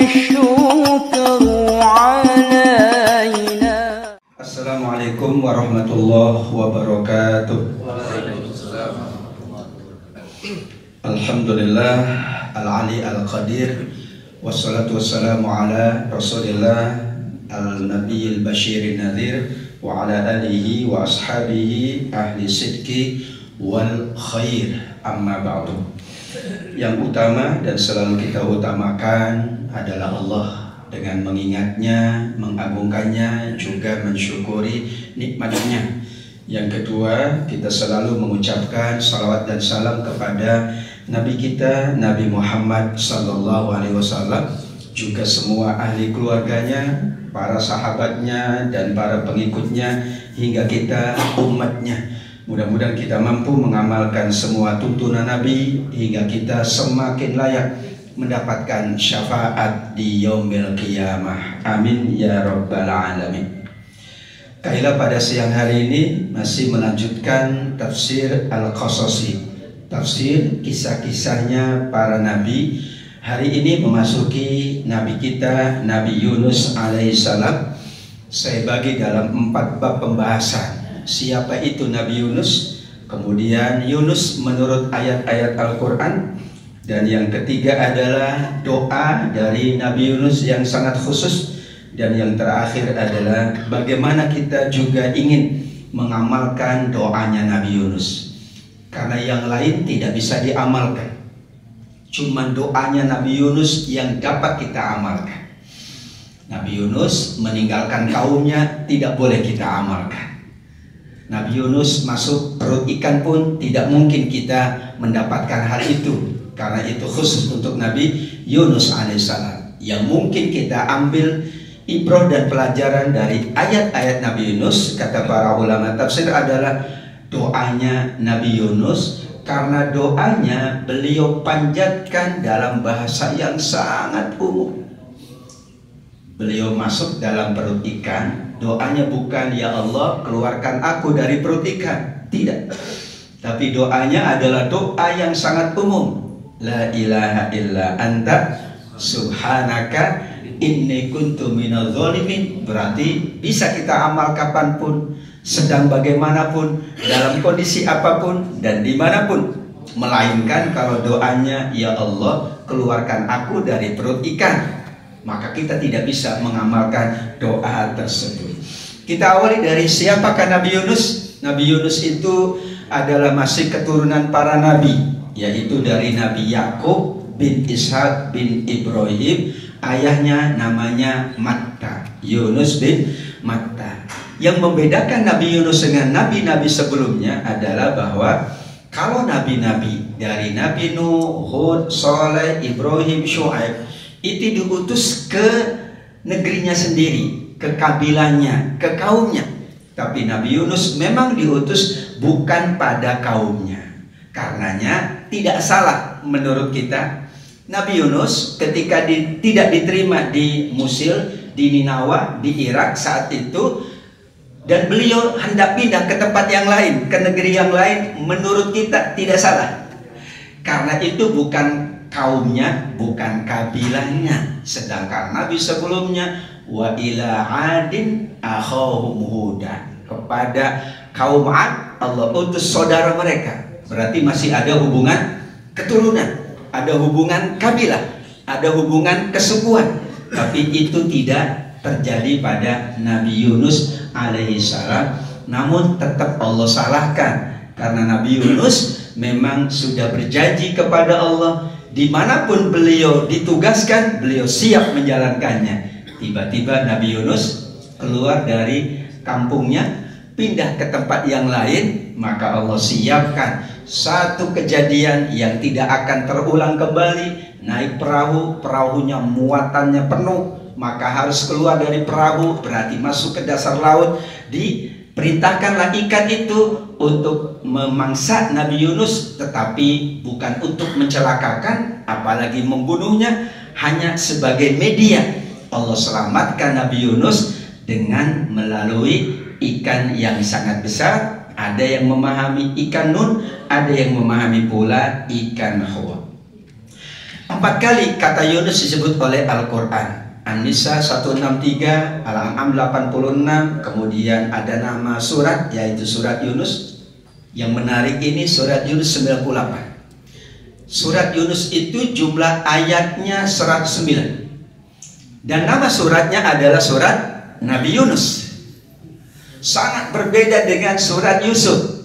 الشكر علينا. Assalamualaikum warahmatullahi wabarakatuh. Alhamdulillah al-ali al-qadir, wassalatu wassalamu ala rasulillah al-nabiyil basyirin nadhir wa ala alihi wa ashabihi ahli sidki wal khair, amma ba'du. Yang utama dan selalu kita utamakan adalah Allah, dengan mengingatnya, mengagungkannya, juga mensyukuri nikmatnya. Yang kedua, kita selalu mengucapkan salawat dan salam kepada Nabi kita, Nabi Muhammad sallallahu alaihi wasallam, juga semua ahli keluarganya, para sahabatnya dan para pengikutnya, hingga kita umatnya. Mudah-mudahan kita mampu mengamalkan semua tuntunan Nabi hingga kita semakin layak mendapatkan syafaat di yaumil qiyamah. Amin ya rabbal alamin. Kailah pada siang hari ini masih melanjutkan tafsir Al-Qasasi, tafsir kisah-kisahnya para nabi. Hari ini memasuki nabi kita, Nabi Yunus alaihissalam. Saya bagi dalam 4 bab pembahasan. Siapa itu Nabi Yunus? Kemudian Yunus menurut ayat-ayat Al-Quran. Dan yang ketiga adalah doa dari Nabi Yunus yang sangat khusus. Dan yang terakhir adalah bagaimana kita juga ingin mengamalkan doanya Nabi Yunus. Karena yang lain tidak bisa diamalkan, cuma doanya Nabi Yunus yang dapat kita amalkan. Nabi Yunus meninggalkan kaumnya tidak boleh kita amalkan. Nabi Yunus masuk perut ikan pun tidak mungkin kita mendapatkan hal itu, karena itu khusus untuk Nabi Yunus alaihissalam. Yang mungkin kita ambil ibrah dan pelajaran dari ayat-ayat Nabi Yunus, kata para ulama tafsir, adalah doanya Nabi Yunus. Karena doanya beliau panjatkan dalam bahasa yang sangat umum. Beliau masuk dalam perut ikan, doanya bukan ya Allah keluarkan aku dari perut ikan, tidak. Tapi doanya adalah doa yang sangat umum. La ilaha illa anta subhanaka inni kuntu minadz zalimin. Berarti bisa kita amal kapanpun, sedang bagaimanapun, dalam kondisi apapun dan dimanapun. Melainkan kalau doanya ya Allah keluarkan aku dari perut ikan, maka kita tidak bisa mengamalkan doa tersebut. Kita awali dari siapakah Nabi Yunus. Nabi Yunus itu adalah masih keturunan para nabi, yaitu dari Nabi Yakub bin Ishak bin Ibrahim. Ayahnya namanya Matta, Yunus bin Matta. Yang membedakan Nabi Yunus dengan nabi-nabi sebelumnya adalah bahwa kalau nabi-nabi dari Nabi Nuh, Hud, Saleh, Ibrahim, Syuaib itu diutus ke negerinya sendiri, ke kabilahnya, ke kaumnya. Tapi Nabi Yunus memang diutus bukan pada kaumnya. Karenanya tidak salah menurut kita. Nabi Yunus ketika tidak diterima di Musil, di Ninawa, di Irak saat itu, dan beliau hendak pindah ke tempat yang lain, ke negeri yang lain, menurut kita tidak salah. Karena itu bukan kaumnya, bukan kabilahnya. Sedangkan Nabi sebelumnya, wa ila adin akhahum huda, kepada kaum Ad Allah utus saudara mereka. Berarti masih ada hubungan keturunan, ada hubungan kabilah, ada hubungan kesukuan. Tapi itu tidak terjadi pada Nabi Yunus alaihissalam. Namun tetap Allah salahkan, karena Nabi Yunus memang sudah berjanji kepada Allah, dimanapun beliau ditugaskan, beliau siap menjalankannya. Tiba-tiba Nabi Yunus keluar dari kampungnya, pindah ke tempat yang lain, maka Allah siapkan satu kejadian yang tidak akan terulang kembali. Naik perahu, perahunya muatannya penuh, maka harus keluar dari perahu, berarti masuk ke dasar laut. Diperintahkanlah ikan itu untuk memangsa Nabi Yunus, tetapi bukan untuk mencelakakan, apalagi membunuhnya, hanya sebagai media. Allah selamatkan Nabi Yunus dengan melalui ikan yang sangat besar. Ada yang memahami ikan nun, ada yang memahami pula ikan Hud. 4 kali kata Yunus disebut oleh Al-Quran. An-Nisa 163, Al-An'am 86, kemudian ada nama surat yaitu surat Yunus. Yang menarik ini surat Yunus 98. Surat Yunus itu jumlah ayatnya 109. Dan nama suratnya adalah surat Nabi Yunus. Sangat berbeda dengan surat Yusuf.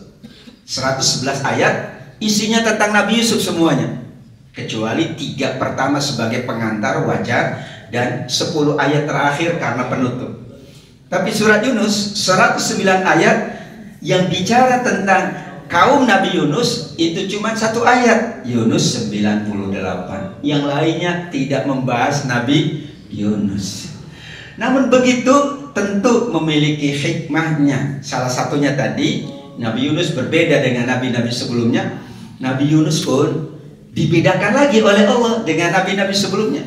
111 ayat isinya tentang Nabi Yusuf semuanya, kecuali 3 pertama sebagai pengantar wajar dan 10 ayat terakhir karena penutup. Tapi surat Yunus 109 ayat yang bicara tentang kaum Nabi Yunus itu cuma 1 ayat, Yunus 98. Yang lainnya tidak membahas Nabi Yunus. Namun begitu tentu memiliki hikmahnya. Salah satunya tadi, Nabi Yunus berbeda dengan nabi-nabi sebelumnya. Nabi Yunus pun dibedakan lagi oleh Allah dengan nabi-nabi sebelumnya.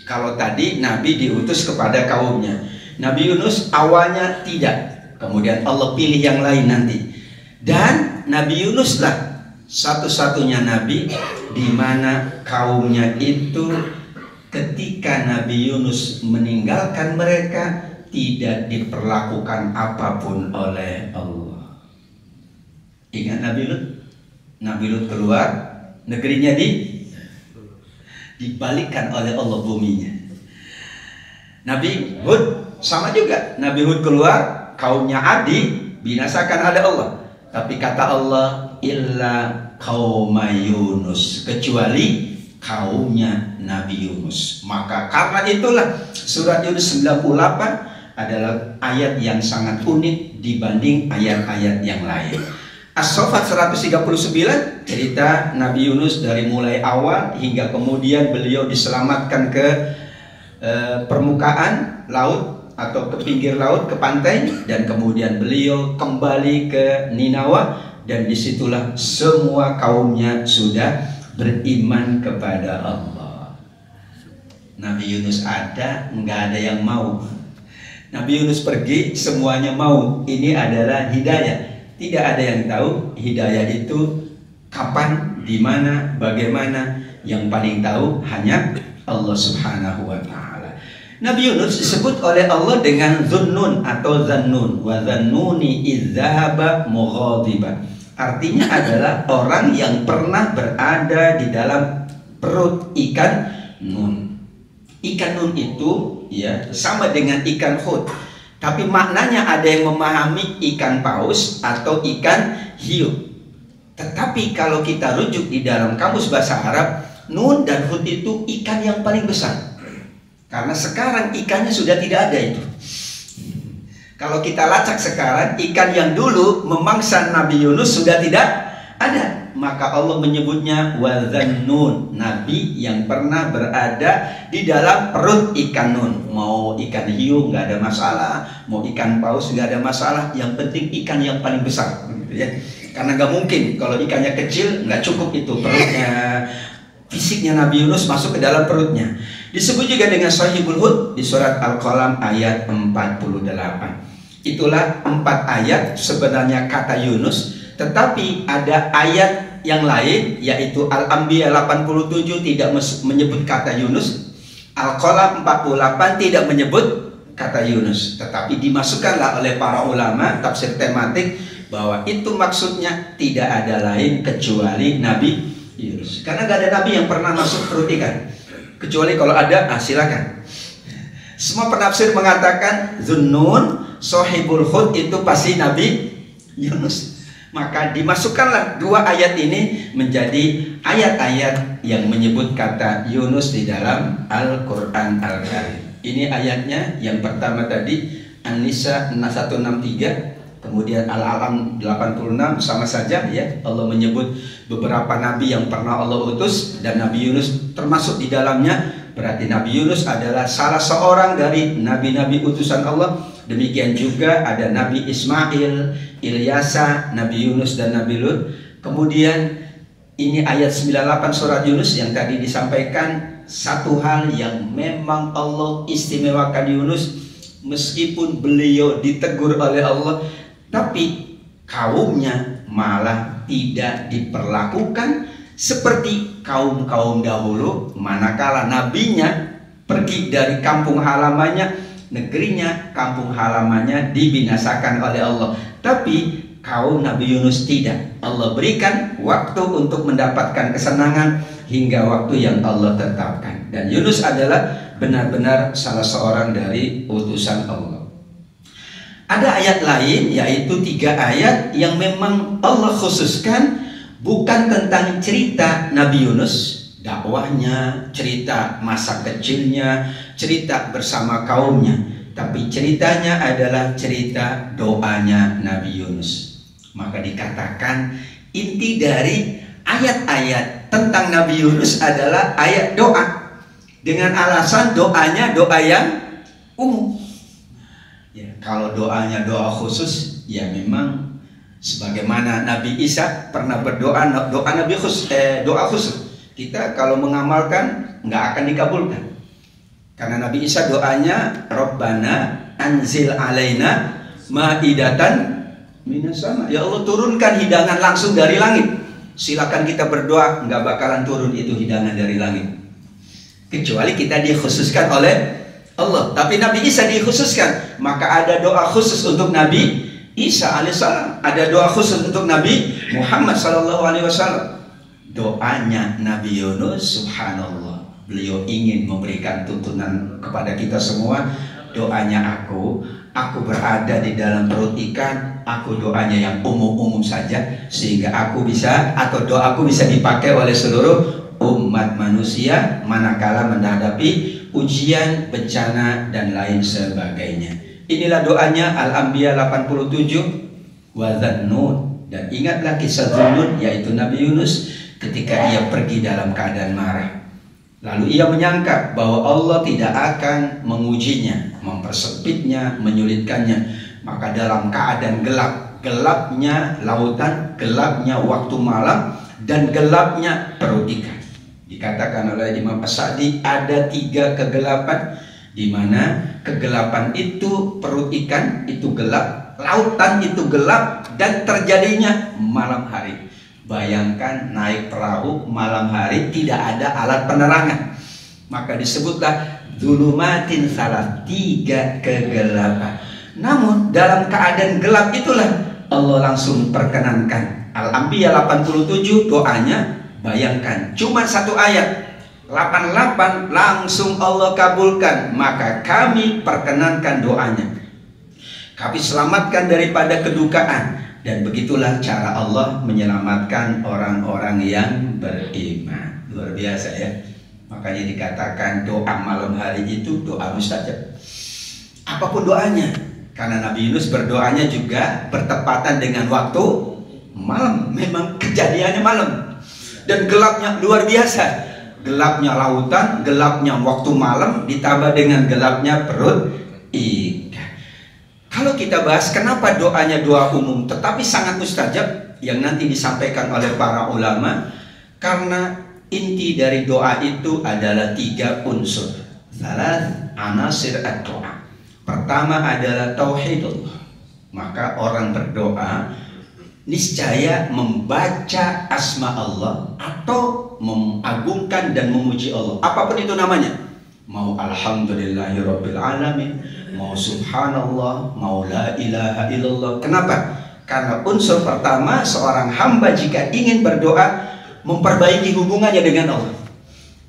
Kalau tadi Nabi diutus kepada kaumnya, Nabi Yunus awalnya tidak, kemudian Allah pilih yang lain nanti. Dan Nabi Yunus lah satu-satunya Nabi di mana kaumnya itu ketika Nabi Yunus meninggalkan mereka tidak diperlakukan apapun oleh Allah. Ingat Nabi Lut? Nabi Lut keluar, negerinya dibalikkan oleh Allah buminya. Nabi Hud sama juga. Nabi Hud keluar, kaumnya Adi binasakan oleh Allah. Tapi kata Allah, illa qauma Yunus, kecuali kaumnya Nabi Yunus. Maka karena itulah surat Yunus 98 adalah ayat yang sangat unik dibanding ayat-ayat yang lain. As-Saffat 139 cerita Nabi Yunus dari mulai awal hingga kemudian beliau diselamatkan ke permukaan laut atau ke pinggir laut, ke pantai, dan kemudian beliau kembali ke Ninawa, dan disitulah semua kaumnya sudah beriman kepada Allah. Nabi Yunus ada, nggak ada yang mau. Nabi Yunus pergi, semuanya mau. Ini adalah hidayah. Tidak ada yang tahu hidayah itu kapan, di mana, bagaimana. Yang paling tahu hanya Allah Subhanahu wa Ta'ala. Nabi Yunus disebut oleh Allah dengan Zunnun atau Zannun. Wa zannuni idzahaba mughadiban. Artinya adalah orang yang pernah berada di dalam perut ikan nun. Ikan nun itu ya sama dengan ikan hut. Tapi maknanya ada yang memahami ikan paus atau ikan hiu. Tetapi kalau kita rujuk di dalam kamus bahasa Arab, nun dan hut itu ikan yang paling besar. Karena sekarang ikannya sudah tidak ada itu. Kalau kita lacak sekarang, ikan yang dulu memangsa Nabi Yunus sudah tidak ada. Maka Allah menyebutnya wazannun, Nabi yang pernah berada di dalam perut ikan nun. Mau ikan hiu nggak ada masalah, mau ikan paus nggak ada masalah. Yang penting ikan yang paling besar, gitu ya. Karena nggak mungkin kalau ikannya kecil nggak cukup itu perutnya. Fisiknya Nabi Yunus masuk ke dalam perutnya. Disebut juga dengan Sahibul Hud di surat Al-Qalam ayat 48. Itulah 4 ayat sebenarnya kata Yunus. Tetapi ada ayat yang lain yaitu Al-Anbiya 87 tidak menyebut kata Yunus. Al-Qalam 48 tidak menyebut kata Yunus. Tetapi dimasukkanlah oleh para ulama tafsir tematik bahwa itu maksudnya tidak ada lain kecuali Nabi Yunus. Karena gak ada Nabi yang pernah masuk perut ikan. Kecuali kalau ada, silakan. Semua penafsir mengatakan Zunnun, Sahibul Hud itu pasti Nabi Yunus. Maka dimasukkanlah 2 ayat ini menjadi ayat-ayat yang menyebut kata Yunus di dalam Al-Quran Al-Karim. Ini ayatnya yang pertama tadi An-Nisa 163. Kemudian Al-An'am 86 sama saja ya. Allah menyebut beberapa nabi yang pernah Allah utus dan Nabi Yunus termasuk di dalamnya. Berarti Nabi Yunus adalah salah seorang dari nabi-nabi utusan Allah. Demikian juga ada Nabi Ismail, Ilyasa, Nabi Yunus dan Nabi Lut. Kemudian ini ayat 98 surat Yunus yang tadi disampaikan, satu hal yang memang Allah istimewakan Yunus meskipun beliau ditegur oleh Allah, tapi kaumnya malah tidak diperlakukan seperti kaum-kaum dahulu manakala nabinya pergi dari kampung halamannya, negerinya, kampung halamannya dibinasakan oleh Allah. Tapi kaum Nabi Yunus tidak. Allah berikan waktu untuk mendapatkan kesenangan hingga waktu yang Allah tetapkan. Dan Yunus adalah benar-benar salah seorang dari utusan Allah. Ada ayat lain, yaitu 3 ayat yang memang Allah khususkan bukan tentang cerita Nabi Yunus, dakwahnya, cerita masa kecilnya, cerita bersama kaumnya, tapi ceritanya adalah cerita doanya Nabi Yunus. Maka dikatakan inti dari ayat-ayat tentang Nabi Yunus adalah ayat doa, dengan alasan doanya doa yang umum. Ya, kalau doanya doa khusus, ya memang sebagaimana Nabi Isa pernah berdoa doa Nabi khusus, doa khusus. Kita kalau mengamalkan nggak akan dikabulkan, karena Nabi Isa doanya Rabbana anzil alaina ma'idatan minas sama. Ya Allah, turunkan hidangan langsung dari langit. Silakan kita berdoa, nggak bakalan turun itu hidangan dari langit, kecuali kita dikhususkan oleh Allah. Tapi Nabi Isa dikhususkan, maka ada doa khusus untuk Nabi Isa alaihissalam, ada doa khusus untuk Nabi Muhammad sallallahu alaihi wasallam. Doanya Nabi Yunus, subhanallah, beliau ingin memberikan tuntunan kepada kita semua. Doanya aku berada di dalam perut ikan, aku doanya yang umum-umum saja, sehingga aku bisa, atau doaku bisa dipakai oleh seluruh umat manusia manakala menghadapi ujian, bencana, dan lain sebagainya. Inilah doanya Al-Anbiya 87 wa Dzannun. Dan ingatlah kisah Dzannun, yaitu Nabi Yunus ketika ia pergi dalam keadaan marah. Lalu ia menyangka bahwa Allah tidak akan mengujinya, mempersempitnya, menyulitkannya. Maka dalam keadaan gelap, gelapnya lautan, gelapnya waktu malam, dan gelapnya perut ikan. Dikatakan oleh Imam As-Sa'di ada 3 kegelapan, di mana kegelapan itu perut ikan itu gelap, lautan itu gelap, dan terjadinya malam hari. Bayangkan naik perahu malam hari, tidak ada alat penerangan, maka disebutlah dzulumatin salah, 3 kegelapan. Namun dalam keadaan gelap itulah Allah langsung perkenankan. Al-Anbiya 87 doanya, bayangkan cuma 1 ayat, 88 langsung Allah kabulkan. Maka kami perkenankan doanya, kami selamatkan daripada kedukaan. Dan begitulah cara Allah menyelamatkan orang-orang yang beriman. Luar biasa ya. Makanya dikatakan doa malam hari itu doa mustajab, apapun doanya. Karena Nabi Yunus berdoanya juga bertepatan dengan waktu malam. Memang kejadiannya malam, dan gelapnya luar biasa. Gelapnya lautan, gelapnya waktu malam, ditambah dengan gelapnya perut ikan. Kalau kita bahas kenapa doanya doa umum tetapi sangat mustajab, yang nanti disampaikan oleh para ulama, karena inti dari doa itu adalah 3 unsur. Salah anasir ad-doa. Pertama adalah tauhidullah. Maka orang berdoa niscaya membaca asma Allah atau mengagungkan dan memuji Allah, apapun itu namanya. Mau alhamdulillahirabbil alamin, mau subhanallah, mau la ilaha illallah. Kenapa? Karena unsur pertama seorang hamba jika ingin berdoa memperbaiki hubungannya dengan Allah.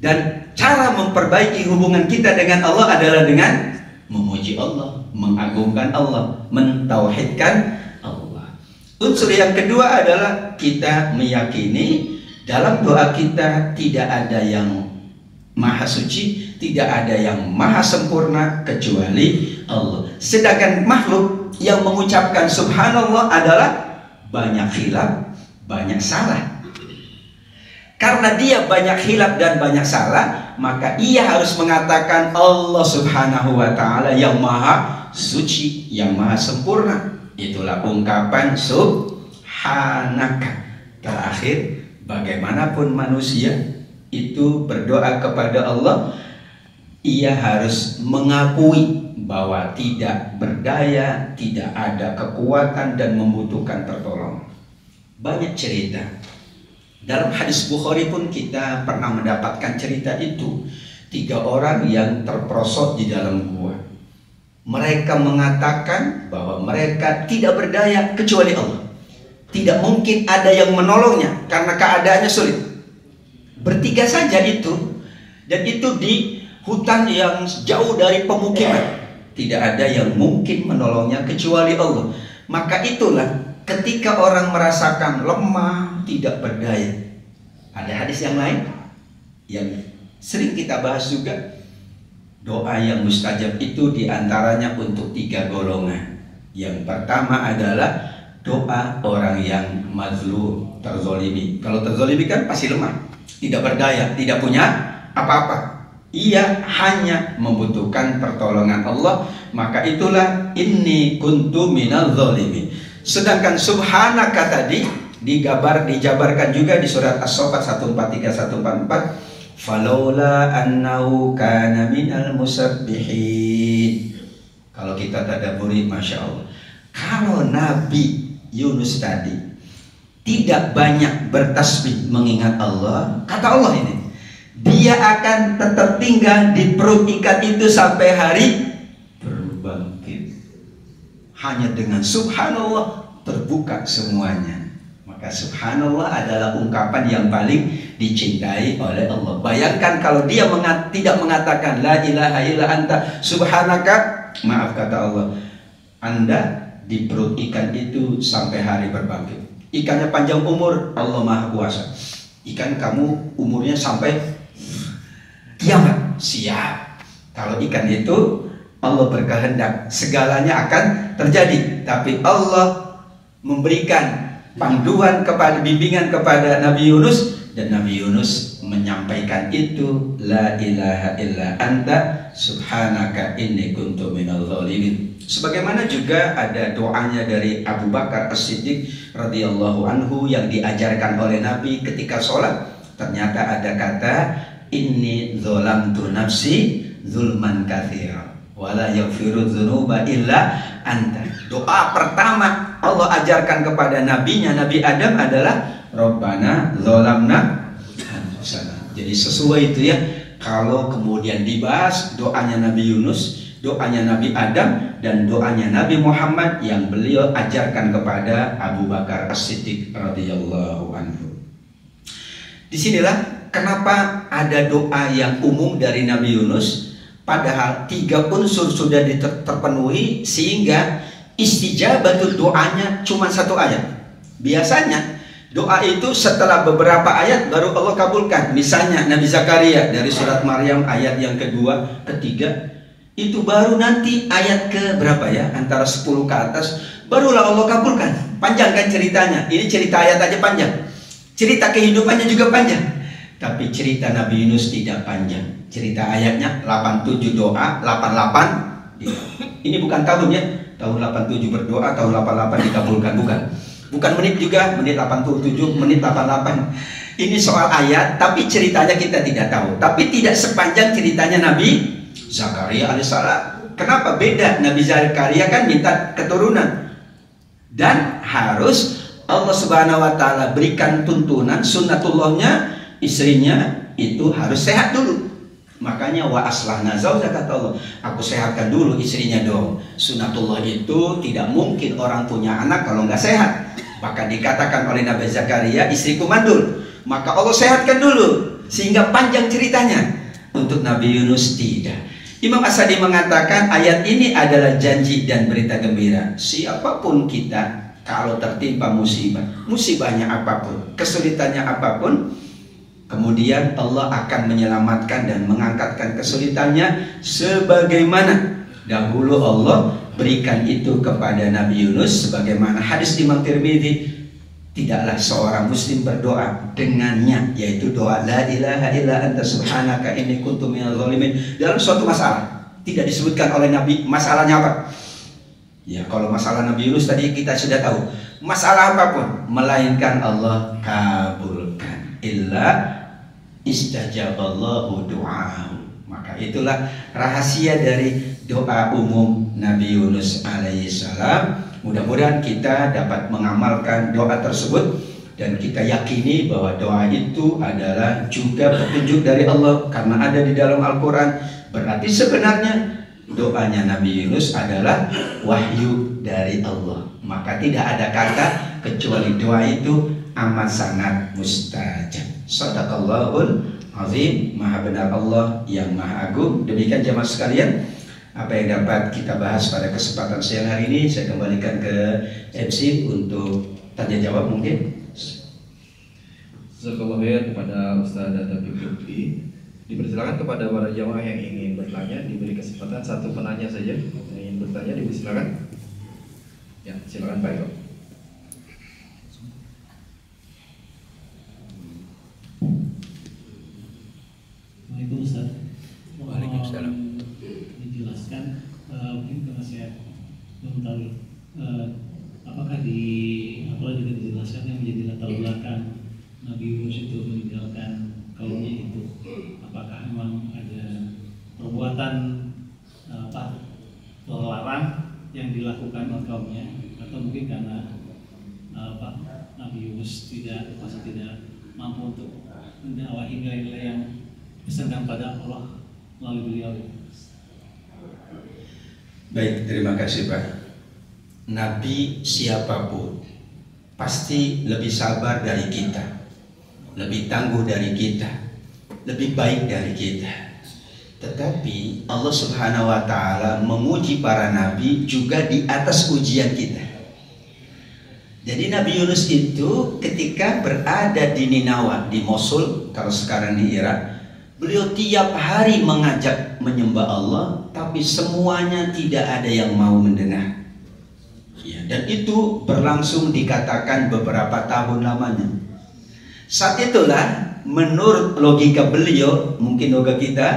Dan cara memperbaiki hubungan kita dengan Allah adalah dengan memuji Allah, mengagungkan Allah, mentauhidkan Allah. Unsur yang kedua adalah kita meyakini dalam doa kita tidak ada yang maha suci, tidak ada yang maha sempurna kecuali Allah. Sedangkan makhluk yang mengucapkan subhanallah adalah banyak khilaf, banyak salah. Karena dia banyak khilaf dan banyak salah, maka ia harus mengatakan Allah subhanahu wa ta'ala yang maha suci, yang maha sempurna. Itulah ungkapan subhanaka. Terakhir, bagaimanapun manusia itu berdoa kepada Allah, ia harus mengakui bahwa tidak berdaya, tidak ada kekuatan dan membutuhkan pertolongan. Banyak cerita Dalam hadis Bukhari pun kita pernah mendapatkan cerita itu. 3 orang yang terperosok di dalam gua. Mereka mengatakan bahwa mereka tidak berdaya kecuali Allah. Tidak mungkin ada yang menolongnya karena keadaannya sulit. Bertiga saja itu. Dan itu di hutan yang jauh dari pemukiman. Tidak ada yang mungkin menolongnya kecuali Allah. Maka itulah ketika orang merasakan lemah, tidak berdaya. Ada hadis yang lain yang sering kita bahas juga. Doa yang mustajab itu diantaranya untuk 3 golongan. Yang pertama adalah doa orang yang mazlum, terzolimi. Kalau terzolimi kan pasti lemah, tidak berdaya, tidak punya apa-apa. Ia hanya membutuhkan pertolongan Allah. Maka itulah inni kuntu minal zalimin. Sedangkan subhanaka tadi dijabarkan juga di surat As-Saffat 143-144. Falaula annahu kana minal musabbihin. Kalau kita tadabburi, Masya Allah, kalau Nabi Yunus tadi tidak banyak bertasbih mengingat Allah, kata Allah ini, dia akan tetap tinggal di perut ikan itu sampai hari berbangkit. Hanya dengan subhanallah terbuka semuanya. Maka subhanallah adalah ungkapan yang paling dicintai oleh Allah. Bayangkan kalau dia tidak mengatakan la ilaha illa anta subhanaka, maaf kata Allah, Anda di perut ikan itu sampai hari berbangkit. Ikannya panjang umur, Allah Maha Kuasa. Ikan kamu umurnya sampai kiamat, siap. Kalau ikan itu Allah berkehendak, segalanya akan terjadi. Tapi Allah memberikan panduan kepada bimbingan kepada Nabi Yunus, dan Nabi Yunus menyampaikan itu, la ilaha illa anta subhanaka inni kuntu minal zalimin. Sebagaimana juga ada doanya dari Abu Bakar As-Siddiq radhiyallahu anhu yang diajarkan oleh Nabi ketika sholat. Ternyata ada kata inni zolamtu nafsi zulman katsira wala yaghfiru dzunuba illa anta. Doa pertama Allah ajarkan kepada nabinya Nabi Adam adalah Rabbana zolamna anfusana. Jadi sesuai itu ya. Kalau kemudian dibahas doanya Nabi Yunus, doanya Nabi Adam, dan doanya Nabi Muhammad yang beliau ajarkan kepada Abu Bakar As-Siddiq radhiyallahu anhu. Disinilah kenapa ada doa yang umum dari Nabi Yunus, padahal 3 unsur sudah terpenuhi, sehingga istijabatul doanya cuma 1 ayat. Biasanya doa itu setelah beberapa ayat baru Allah kabulkan. Misalnya Nabi Zakaria dari surat Maryam ayat yang kedua, ketiga, itu baru nanti ayat ke berapa ya, antara 10 ke atas, barulah Allah kabulkan. Panjang kan ceritanya. Ini cerita ayat aja panjang, cerita kehidupannya juga panjang. Tapi cerita Nabi Yunus tidak panjang. Cerita ayatnya 87 doa, 88 ya. Ini bukan tahun ya, tahun 87 berdoa, tahun 88 dikabulkan, bukan. Bukan menit juga, menit 87, menit 88. Ini soal ayat, tapi ceritanya kita tidak tahu. Tapi tidak sepanjang ceritanya Nabi Zakaria alaihissalam. Kenapa beda? Nabi Zakaria kan minta keturunan, dan harus Allah subhanahu wa ta'ala berikan tuntunan sunnatullahnya, istrinya itu harus sehat dulu. Makanya wa aslahna zaujah, kata Allah, aku sehatkan dulu istrinya dong. Sunnatullah itu tidak mungkin orang punya anak kalau nggak sehat. Bahkan dikatakan oleh Nabi Zakaria, istriku mandul, maka Allah sehatkan dulu sehingga panjang ceritanya. Untuk Nabi Yunus tidak. Imam As-Sadi mengatakan ayat ini adalah janji dan berita gembira. Siapapun kita, kalau tertimpa musibah, musibahnya apapun, kesulitannya apapun, kemudian Allah akan menyelamatkan dan mengangkatkan kesulitannya sebagaimana dahulu Allah berikan itu kepada Nabi Yunus. Sebagaimana hadis Imam Tirmidzi, tidaklah seorang muslim berdoa dengannya, yaitu doa la ilaha illa anta subhanaka inni kuntu minal zalimin, dalam suatu masalah. Tidak disebutkan oleh Nabi masalahnya apa. Ya, kalau masalah Nabi Yunus tadi kita sudah tahu, masalah apapun, melainkan Allah kabulkan. Illa istajaballahu du'ahu. Maka itulah rahasia dari doa umum Nabi Yunus alaihissalam. Mudah-mudahan kita dapat mengamalkan doa tersebut. Dan kita yakini bahwa doa itu adalah juga petunjuk dari Allah karena ada di dalam Al-Quran. Berarti sebenarnya doanya Nabi Yunus adalah wahyu dari Allah. Maka tidak ada kata kecuali doa itu amat sangat mustajab. Shadaqallahul azim. Maha benar Allah yang maha agung. Demikian jemaah sekalian, apa yang dapat kita bahas pada kesempatan siang hari ini. Saya kembalikan ke MC untuk tanya jawab mungkin. Jazakallahu khair kepada Ustaz Habib Lutfi. Dipersilakan kepada para jamaah yang ingin bertanya, diberi kesempatan satu penanya saja yang ingin bertanya, dipersilakan. Ya, silakan Pak Eko. Waalaikumsalam Ustaz. Waalaikumsalam. Dijelaskan, mungkin karena saya belum tahu apakah di apa juga dijelaskan yang menjadi latar belakang Nabi Yunus itu meninggalkan kaumnya itu, apakah memang ada perbuatan terlarang yang dilakukan oleh kaumnya, atau mungkin karena Nabi Yunus tidak mampu untuk mendakwahi nilai-nilai yang dipesankan pada Allah melalui beliau. Baik, terima kasih Pak. Nabi siapapun pasti lebih sabar dari kita, lebih tangguh dari kita, lebih baik dari kita. Tetapi Allah Subhanahu wa ta'ala menguji para nabi juga di atas ujian kita. Jadi Nabi Yunus itu ketika berada di Ninawa, di Mosul, kalau sekarang di Irak, beliau tiap hari mengajak menyembah Allah, tapi semuanya tidak ada yang mau mendengar. Ya, dan itu berlangsung dikatakan beberapa tahun lamanya. Saat itulah menurut logika beliau, mungkin logika kita,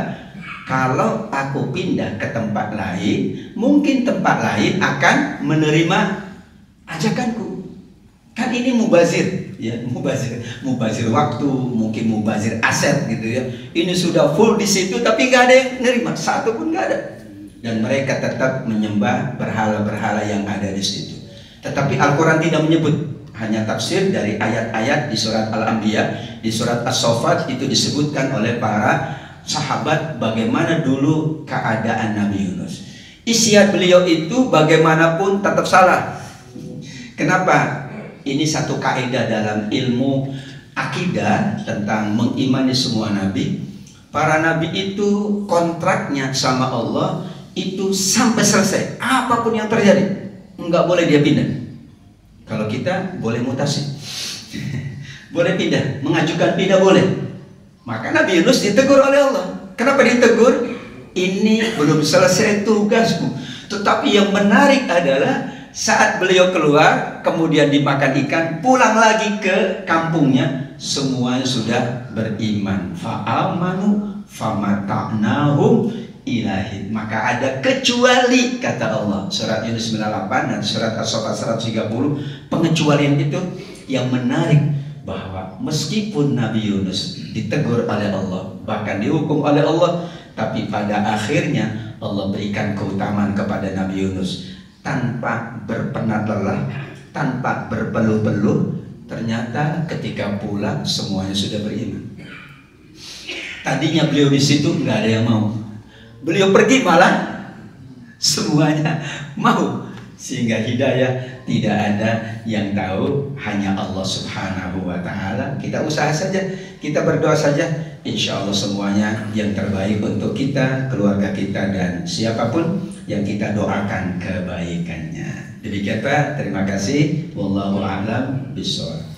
kalau aku pindah ke tempat lain, mungkin tempat lain akan menerima ajakanku. Kan ini mubazir, ya, mubazir waktu, mungkin mubazir aset gitu ya. Ini sudah full di situ tapi nggak ada yang nerima, satu pun nggak ada. Dan mereka tetap menyembah berhala-berhala yang ada di situ. Tetapi Al-Quran tidak menyebut, hanya tafsir dari ayat-ayat di surat Al-Anbiya, di surat As-Saffat itu disebutkan oleh para sahabat bagaimana dulu keadaan Nabi Yunus. Isiat beliau itu bagaimanapun tetap salah. Kenapa? Ini satu kaidah dalam ilmu akidah tentang mengimani semua nabi. Para nabi itu kontraknya sama Allah itu sampai selesai, apapun yang terjadi nggak boleh dia pindah. Kalau kita boleh mutasi, boleh pindah, mengajukan pindah boleh. Maka Nabi Yunus ditegur oleh Allah. Kenapa ditegur? Ini belum selesai tugasmu. Tetapi yang menarik adalah saat beliau keluar, kemudian dimakan ikan, pulang lagi ke kampungnya, semuanya sudah beriman. Fa'amanu famata'nahum ilahi. Maka ada kecuali, kata Allah. Surat Yunus 98 dan surat As-Saffat 130. Pengecualian itu yang menarik, bahwa meskipun Nabi Yunus ditegur oleh Allah, bahkan dihukum oleh Allah, tapi pada akhirnya Allah berikan keutamaan kepada Nabi Yunus. Tanpa berpenat lelah, tanpa berpeluh-peluh, ternyata ketika pulang semuanya sudah beriman. Tadinya beliau di situ nggak ada yang mau, beliau pergi malah semuanya mau, sehingga hidayah tidak ada yang tahu, hanya Allah Subhanahu wa ta'ala. Kita usaha saja, kita berdoa saja, insya Allah semuanya yang terbaik untuk kita, keluarga kita, dan siapapun yang kita doakan kebaikannya. Demikian Pak, terima kasih. Wallahu a'lam bishawab.